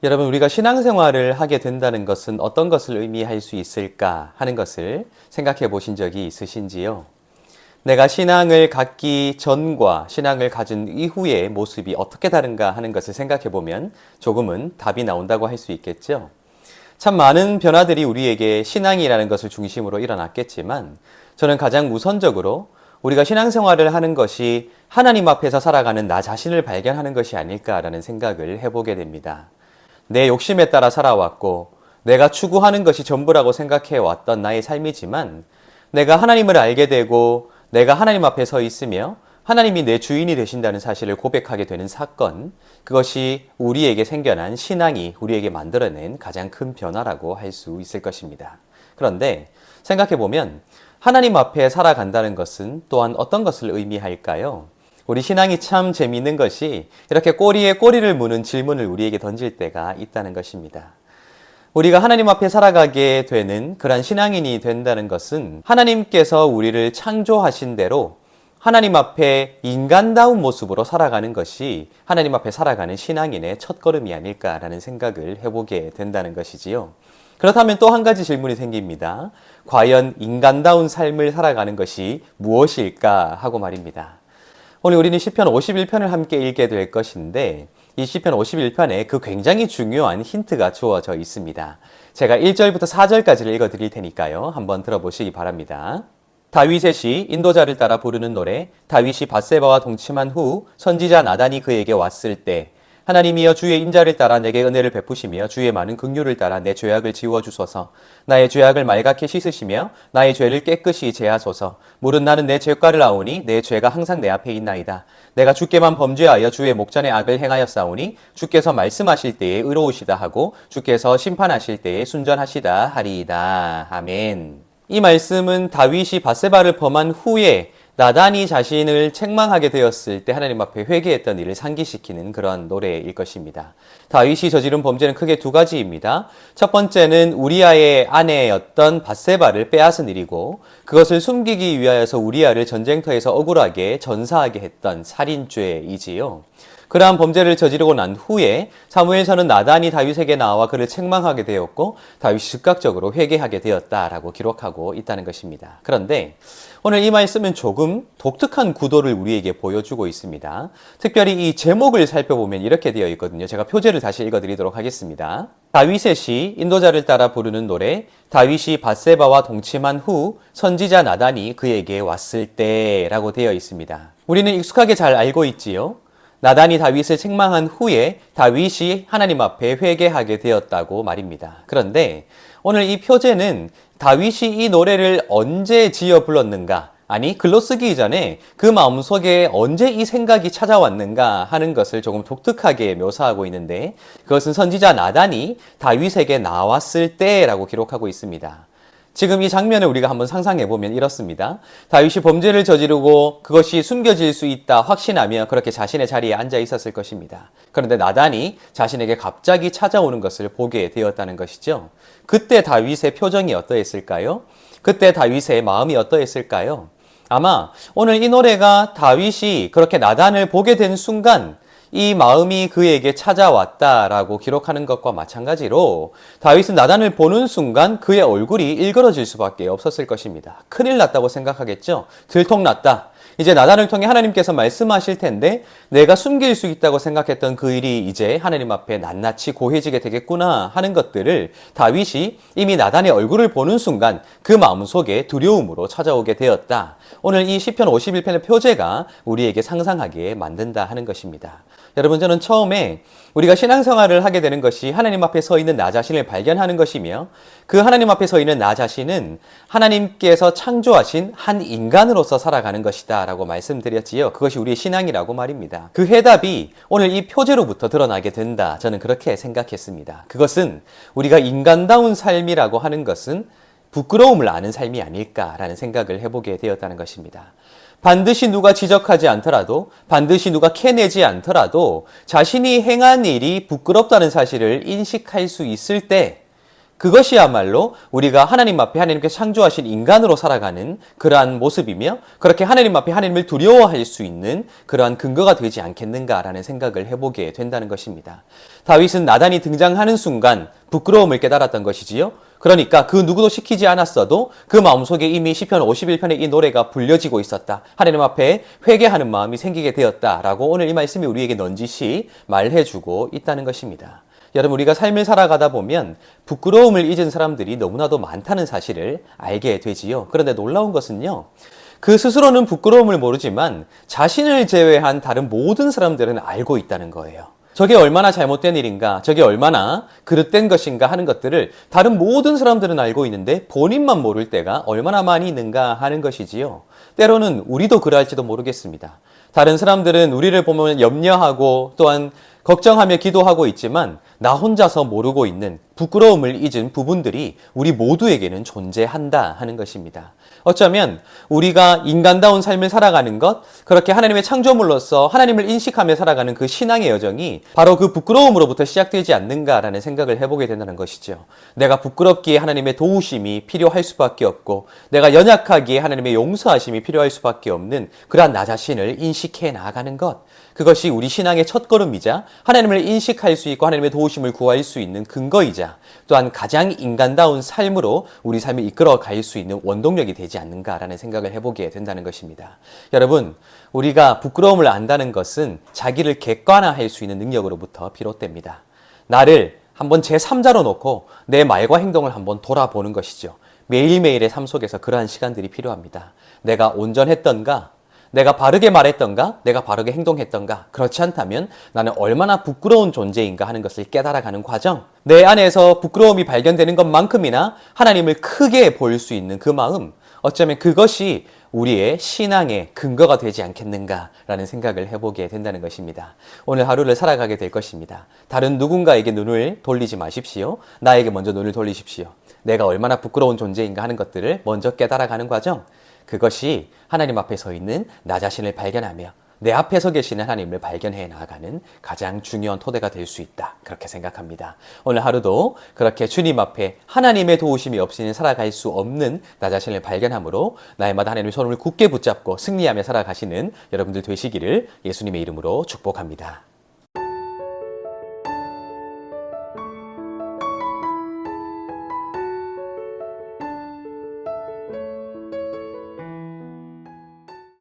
여러분, 우리가 신앙생활을 하게 된다는 것은 어떤 것을 의미할 수 있을까 하는 것을 생각해 보신 적이 있으신지요? 내가 신앙을 갖기 전과 신앙을 가진 이후의 모습이 어떻게 다른가 하는 것을 생각해 보면 조금은 답이 나온다고 할 수 있겠죠. 참 많은 변화들이 우리에게 신앙이라는 것을 중심으로 일어났겠지만 저는 가장 우선적으로 우리가 신앙생활을 하는 것이 하나님 앞에서 살아가는 나 자신을 발견하는 것이 아닐까라는 생각을 해보게 됩니다. 내 욕심에 따라 살아왔고 내가 추구하는 것이 전부라고 생각해 왔던 나의 삶이지만 내가 하나님을 알게 되고 내가 하나님 앞에 서 있으며 하나님이 내 주인이 되신다는 사실을 고백하게 되는 사건, 그것이 우리에게 생겨난 신앙이 우리에게 만들어낸 가장 큰 변화라고 할 수 있을 것입니다. 그런데 생각해 보면 하나님 앞에 살아간다는 것은 또한 어떤 것을 의미할까요? 우리 신앙이 참 재미있는 것이 이렇게 꼬리에 꼬리를 무는 질문을 우리에게 던질 때가 있다는 것입니다. 우리가 하나님 앞에 살아가게 되는 그런 신앙인이 된다는 것은 하나님께서 우리를 창조하신 대로 하나님 앞에 인간다운 모습으로 살아가는 것이 하나님 앞에 살아가는 신앙인의 첫걸음이 아닐까라는 생각을 해보게 된다는 것이지요. 그렇다면 또 한 가지 질문이 생깁니다. 과연 인간다운 삶을 살아가는 것이 무엇일까 하고 말입니다. 오늘 우리는 시편 51편을 함께 읽게 될 것인데 이 시편 51편에 그 굉장히 중요한 힌트가 주어져 있습니다. 제가 1절부터 4절까지를 읽어드릴 테니까요. 한번 들어보시기 바랍니다. 다윗의 시, 인도자를 따라 부르는 노래. 다윗이 밧세바와 동침한 후 선지자 나단이 그에게 왔을 때 하나님이여 주의 인자를 따라 내게 은혜를 베푸시며 주의 많은 긍휼을 따라 내 죄악을 지워주소서. 나의 죄악을 말갛게 씻으시며 나의 죄를 깨끗이 제하소서. 물은 나는 내 죄가를 아오니 내 죄가 항상 내 앞에 있나이다. 내가 주께만 범죄하여 주의 목전에 악을 행하였사오니 주께서 말씀하실 때에 의로우시다 하고 주께서 심판하실 때에 순전하시다 하리이다. 아멘. 이 말씀은 다윗이 밧세바를 범한 후에 나단이 자신을 책망하게 되었을 때 하나님 앞에 회개했던 일을 상기시키는 그런 노래일 것입니다. 다윗이 저지른 범죄는 크게 두 가지입니다. 첫 번째는 우리아의 아내였던 밧세바를 빼앗은 일이고 그것을 숨기기 위하여서 우리아를 전쟁터에서 억울하게 전사하게 했던 살인죄이지요. 그러한 범죄를 저지르고 난 후에 사무엘서는 나단이 다윗에게 나와 그를 책망하게 되었고 다윗이 즉각적으로 회개하게 되었다라고 기록하고 있다는 것입니다. 그런데 오늘 이 말씀은 조금 독특한 구도를 우리에게 보여주고 있습니다. 특별히 이 제목을 살펴보면 이렇게 되어 있거든요. 제가 표제를 다시 읽어드리도록 하겠습니다. 다윗의 시, 인도자를 따라 부르는 노래. 다윗이 밧세바와 동침한 후 선지자 나단이 그에게 왔을 때라고 되어 있습니다. 우리는 익숙하게 잘 알고 있지요. 나단이 다윗을 책망한 후에 다윗이 하나님 앞에 회개하게 되었다고 말입니다. 그런데 오늘 이 표제는 다윗이 이 노래를 언제 지어 불렀는가? 아니, 글로 쓰기 이전에 그 마음속에 언제 이 생각이 찾아왔는가 하는 것을 조금 독특하게 묘사하고 있는데 그것은 선지자 나단이 다윗에게 나왔을 때라고 기록하고 있습니다. 지금 이 장면을 우리가 한번 상상해 보면 이렇습니다. 다윗이 범죄를 저지르고 그것이 숨겨질 수 있다 확신하며 그렇게 자신의 자리에 앉아 있었을 것입니다. 그런데 나단이 자신에게 갑자기 찾아오는 것을 보게 되었다는 것이죠. 그때 다윗의 표정이 어떠했을까요? 그때 다윗의 마음이 어떠했을까요? 아마 오늘 이 노래가 다윗이 그렇게 나단을 보게 된 순간 이 마음이 그에게 찾아왔다라고 기록하는 것과 마찬가지로 다윗은 나단을 보는 순간 그의 얼굴이 일그러질 수밖에 없었을 것입니다. 큰일 났다고 생각하겠죠. 들통났다. 이제 나단을 통해 하나님께서 말씀하실 텐데 내가 숨길 수 있다고 생각했던 그 일이 이제 하나님 앞에 낱낱이 고해지게 되겠구나 하는 것들을 다윗이 이미 나단의 얼굴을 보는 순간 그 마음속에 두려움으로 찾아오게 되었다. 오늘 이 시편 51편의 표제가 우리에게 상상하게 만든다 하는 것입니다. 여러분, 저는 처음에 우리가 신앙생활을 하게 되는 것이 하나님 앞에 서 있는 나 자신을 발견하는 것이며 그 하나님 앞에 서 있는 나 자신은 하나님께서 창조하신 한 인간으로서 살아가는 것이다 라고 말씀드렸지요. 그것이 우리의 신앙이라고 말입니다. 그 해답이 오늘 이 표제로부터 드러나게 된다. 저는 그렇게 생각했습니다. 그것은 우리가 인간다운 삶이라고 하는 것은 부끄러움을 아는 삶이 아닐까라는 생각을 해보게 되었다는 것입니다. 반드시 누가 지적하지 않더라도 반드시 누가 캐내지 않더라도 자신이 행한 일이 부끄럽다는 사실을 인식할 수 있을 때 그것이야말로 우리가 하나님 앞에 하나님께 창조하신 인간으로 살아가는 그러한 모습이며 그렇게 하나님 앞에 하나님을 두려워할 수 있는 그러한 근거가 되지 않겠는가라는 생각을 해보게 된다는 것입니다. 다윗은 나단이 등장하는 순간 부끄러움을 깨달았던 것이지요. 그러니까 그 누구도 시키지 않았어도 그 마음속에 이미 시편 51편의 이 노래가 불려지고 있었다. 하나님 앞에 회개하는 마음이 생기게 되었다라고 오늘 이 말씀이 우리에게 넌지시 말해주고 있다는 것입니다. 여러분, 우리가 삶을 살아가다 보면 부끄러움을 잊은 사람들이 너무나도 많다는 사실을 알게 되지요. 그런데 놀라운 것은요, 그 스스로는 부끄러움을 모르지만 자신을 제외한 다른 모든 사람들은 알고 있다는 거예요. 저게 얼마나 잘못된 일인가, 저게 얼마나 그릇된 것인가 하는 것들을 다른 모든 사람들은 알고 있는데 본인만 모를 때가 얼마나 많이 있는가 하는 것이지요. 때로는 우리도 그럴지도 모르겠습니다. 다른 사람들은 우리를 보면 염려하고 또한 걱정하며 기도하고 있지만 나 혼자서 모르고 있는 부끄러움을 잊은 부분들이 우리 모두에게는 존재한다 하는 것입니다. 어쩌면 우리가 인간다운 삶을 살아가는 것, 그렇게 하나님의 창조물로서 하나님을 인식하며 살아가는 그 신앙의 여정이 바로 그 부끄러움으로부터 시작되지 않는가라는 생각을 해보게 된다는 것이죠. 내가 부끄럽기에 하나님의 도우심이 필요할 수밖에 없고 내가 연약하기에 하나님의 용서하심이 필요할 수밖에 없는 그러한 나 자신을 인식해 나아가는 것, 그것이 우리 신앙의 첫걸음이자 하나님을 인식할 수 있고 하나님의 도우심을 구할 수 있는 근거이자 또한 가장 인간다운 삶으로 우리 삶을 이끌어 갈 수 있는 원동력이 되지 않는가라는 생각을 해보게 된다는 것입니다. 여러분, 우리가 부끄러움을 안다는 것은 자기를 객관화할 수 있는 능력으로부터 비롯됩니다. 나를 한번 제3자로 놓고 내 말과 행동을 한번 돌아보는 것이죠. 매일매일의 삶 속에서 그러한 시간들이 필요합니다. 내가 온전했던가? 내가 바르게 말했던가? 내가 바르게 행동했던가? 그렇지 않다면 나는 얼마나 부끄러운 존재인가 하는 것을 깨달아가는 과정, 내 안에서 부끄러움이 발견되는 것만큼이나 하나님을 크게 볼 수 있는 그 마음, 어쩌면 그것이 우리의 신앙의 근거가 되지 않겠는가라는 생각을 해보게 된다는 것입니다. 오늘 하루를 살아가게 될 것입니다. 다른 누군가에게 눈을 돌리지 마십시오. 나에게 먼저 눈을 돌리십시오. 내가 얼마나 부끄러운 존재인가 하는 것들을 먼저 깨달아가는 과정, 그것이 하나님 앞에 서 있는 나 자신을 발견하며 내 앞에 서 계시는 하나님을 발견해 나아가는 가장 중요한 토대가 될 수 있다. 그렇게 생각합니다. 오늘 하루도 그렇게 주님 앞에 하나님의 도우심이 없이는 살아갈 수 없는 나 자신을 발견함으로 날마다 하나님의 손을 굳게 붙잡고 승리하며 살아가시는 여러분들 되시기를 예수님의 이름으로 축복합니다.